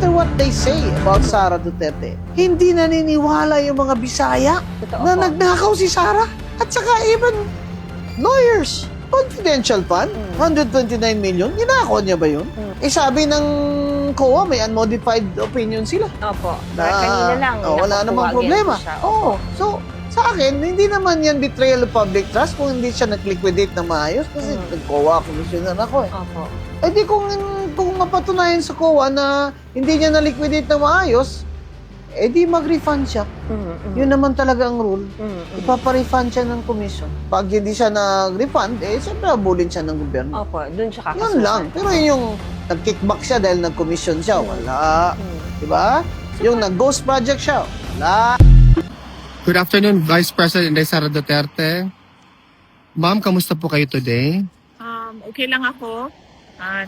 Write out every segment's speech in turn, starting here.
matter what they say about Sara Duterte, hindi naniniwala yung mga Bisaya na nagnakaw si Sara. At saka even lawyers, confidential fund, 129 million, ginako niya ba yun? Eh sabi ng COA, may unmodified opinion sila. Opo. Kanina lang. Wala namang problema. Oo. So, sa akin, hindi naman yan betrayal of public trust kung hindi siya nag-liquidate na maayos kasi nag-COA commissioner ako eh. Opo. Eh di kung mapatunayan sa COA na hindi niya na-liquidate na maayos, eh di mag-refund siya. Yun naman talaga ang rule. Ipapa-refund siya ng commission. Pag hindi siya nag-refund, eh siyempre abulin siya ng gobyerno. Opo, dun siya kakasuhan. Yun lang. Pero yung nag-kickback siya dahil nag-commission siya, wala. Diba? Yung nag-ghost project siya, wala. Good afternoon, Vice President Sara Duterte. Ma'am, kamusta po kayo today? Okay lang ako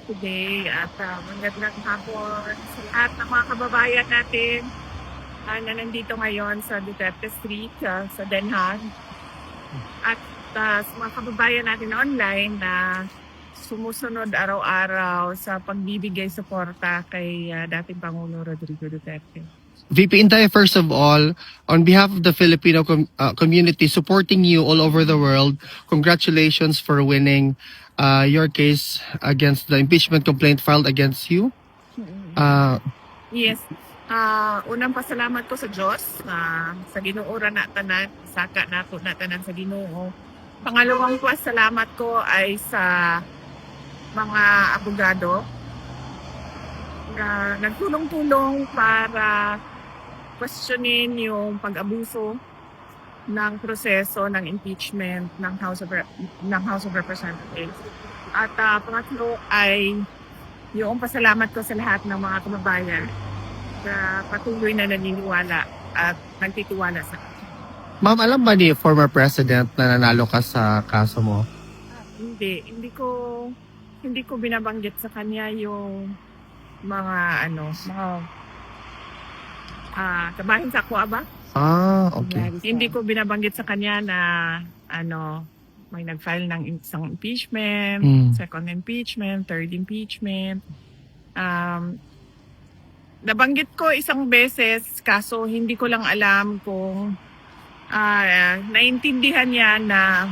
today at magandang hapon sa lahat ng mga kababayan natin na nandito ngayon sa Duterte Street sa Den Haag. At sa mga kababayan natin online na sumusunod araw-araw sa pagbibigay suporta kay dating Pangulo Rodrigo Duterte. VP Inday, first of all, on behalf of the Filipino community supporting you all over the world, congratulations for winning your case against the impeachment complaint filed against you. Yes. Unang pasalamat ko sa Diyos sa ginuura na tanan, saka nato na tanan sa Ginoo. Pangalawang pasalamat ko ay sa mga abogado na nagtulong-tulong para questionin yung pag-abuso ng proseso ng impeachment ng House of Representatives. At pangatlo ay yung pasalamat ko sa lahat ng mga kababayan na patuloy na naniniwala at nagtitiwala sa akin. Ma'am, alam ba ni former President na nanalo ka sa kaso mo? Hindi ko binabanggit sa kanya yung mga kabahin sa kuha ba? Okay. Hindi ko binabanggit sa kanya na may nag-file ng isang impeachment, second impeachment, third impeachment. Nabanggit ko isang beses, kaso hindi ko lang alam kung naintindihan niya na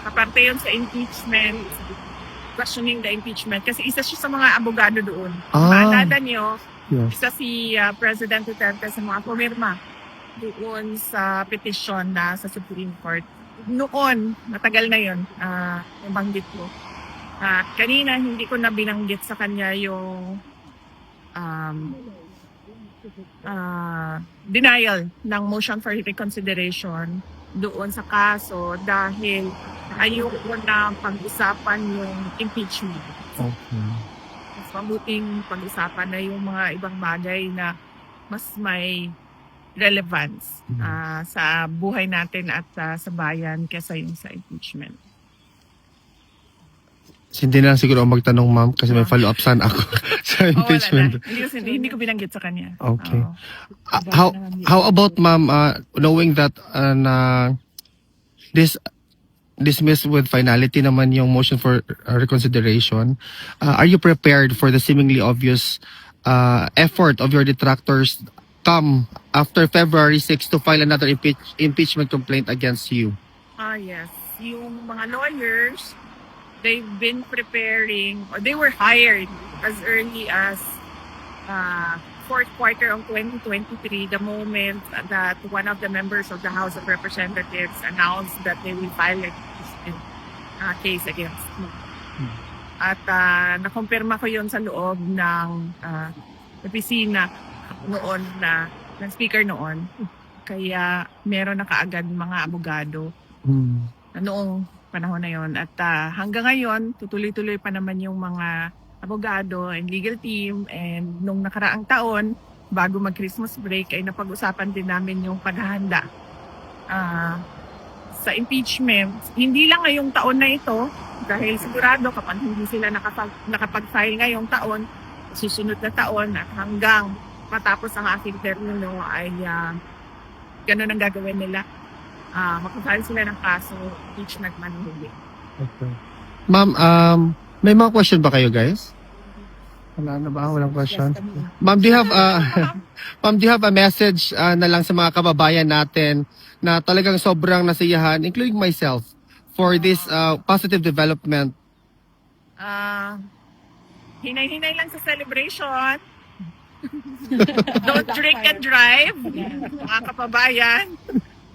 kaparte yun sa impeachment, questioning the impeachment. Kasi isa siya sa mga abogado doon. Maalala niyo, isa si President Duterte sa mga pumirma doon sa petition na sa Supreme Court. Noon, matagal na yun, nabanggit ko. Kanina, hindi ko na binanggit sa kanya yung denial ng motion for reconsideration doon sa kaso dahil ayoko na pag-usapan yung impeachment. Okay. Mas mabuting pag-usapan na yung mga ibang bagay na mas may relevance sa buhay natin at sa bayan kesa yung sa impeachment. Hindi na lang siguro ako magtanong, ma'am, kasi may follow-up sana ako sa impeachment. Hindi ko binanggit sa kanya. Okay. How about, ma'am, knowing that dismissed with finality naman yung motion for reconsideration, are you prepared for the seemingly obvious effort of your detractors come after February 6 to file another impeachment complaint against you? Yes. Yung mga lawyers, they've been preparing, or they were hired as early as fourth quarter of 2023, the moment that one of the members of the House of Representatives announced that they will file a case against me. At nakumpirma ko yun sa loob ng opisina noon ng speaker noon. Kaya meron na kaagad mga abogado noong panahon na yon. At hanggang ngayon, tutuloy-tuloy pa naman yung mga abogado and legal team. And nung nakaraang taon, bago mag-Christmas break, ay napag-usapan din namin yung paghahanda sa impeachment. Hindi lang ngayong taon na ito, dahil sigurado kapag hindi sila nakapag-file ngayong taon, susunod na taon at hanggang matapos ang aking termino ay ganun ang gagawin nila. Makapahal sila ng kaso, impeachment man hindi. Okay. Ma'am, may mga question ba kayo, guys? Wala na ba? Walang question. Ma'am, do you have Ma'am, do you have a message na lang sa mga kababayan natin na talagang sobrang nasiyahan, including myself, for this positive development? Hinay-hinay lang sa celebration. Don't drink and drive, mga kapabayan.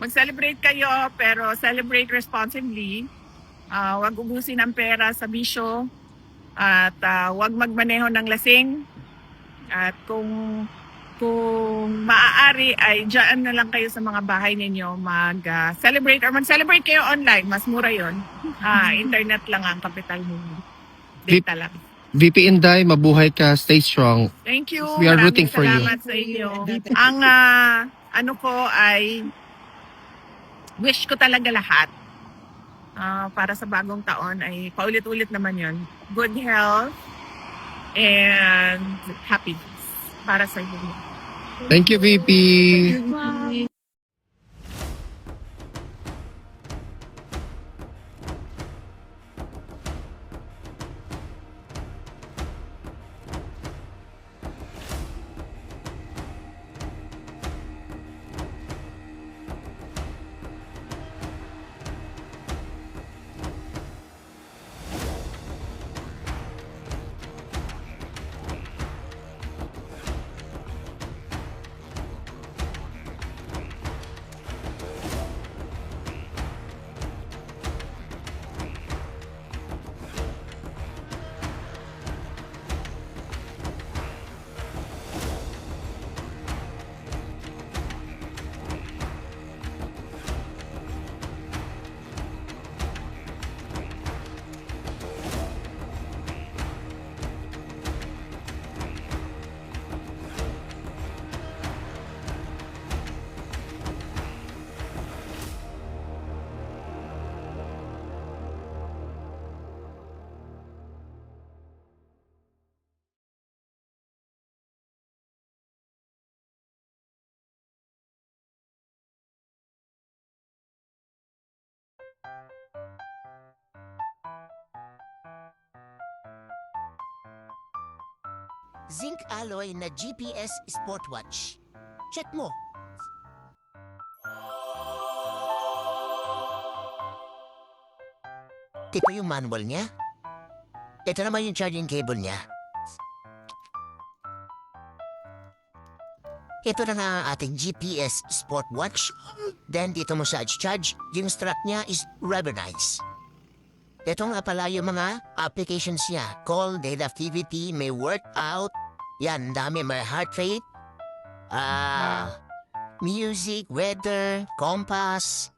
Mag-celebrate kayo, pero celebrate responsibly. Huwag ubusin ang pera sa bisyo. At huwag magmaneho ng lasing. At kung maaari ay dyan na lang kayo sa mga bahay ninyo mag-celebrate or mag-celebrate kayo online. Mas mura yon. Internet lang ang kapital ninyo. Data lang. VP Inday, mabuhay ka, stay strong. Thank you. We are Maraming rooting for you. salamat sa inyo. Ang ano ko ay wish ko talaga lahat. Para sa bagong taon ay paulit-ulit naman yon. Good health and happiness para sa inyo. Thank you, VP. Zinc alloy na GPS Sportwatch. Check mo. Ito yung manual niya. Ito naman yung charging cable niya. Ito na nga ang ating GPS Sportwatch. Then dito mo sa charge, yung strap niya is rubber nice. Ito nga pala yung mga applications niya. Call, data activity, may workout. Yan, dami. May heart rate. Music, weather, compass.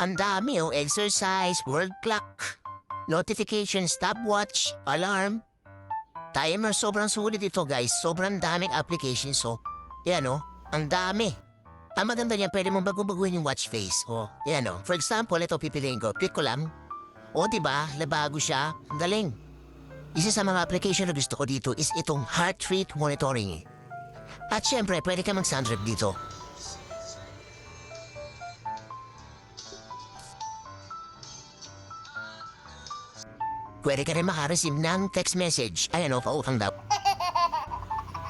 Ang dami oh. Exercise, world clock. Notification, stopwatch, alarm. Timer, sobrang sulit ito guys. Sobrang daming applications so. Yan oh, ang dami. Ang maganda niya, pwede mong bago-baguhin yung watch face. Oh, yan oh. For example, ito pipiliin ko. Click ko lang. O diba, labago siya, ang galing. Isa sa mga application na gusto ko dito is itong heart rate monitoring. At syempre, pwede ka mag-sound trip dito. Pwede ka rin makareceive ng text message. Ayan o, pautang daw.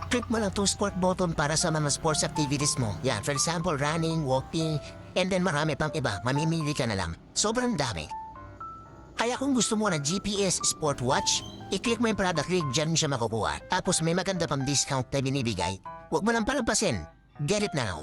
Click mo lang itong sport button para sa mga sports activities mo. Yan, for example, running, walking, and then marami pang iba. Mamimili ka na lang. Sobrang dami. Kaya kung gusto mo ng GPS Sportwatch, i-click mo yung product link, dyan siya makukuha. Tapos may maganda pang discount na binibigay. Huwag mo lang palampasin. Get it now.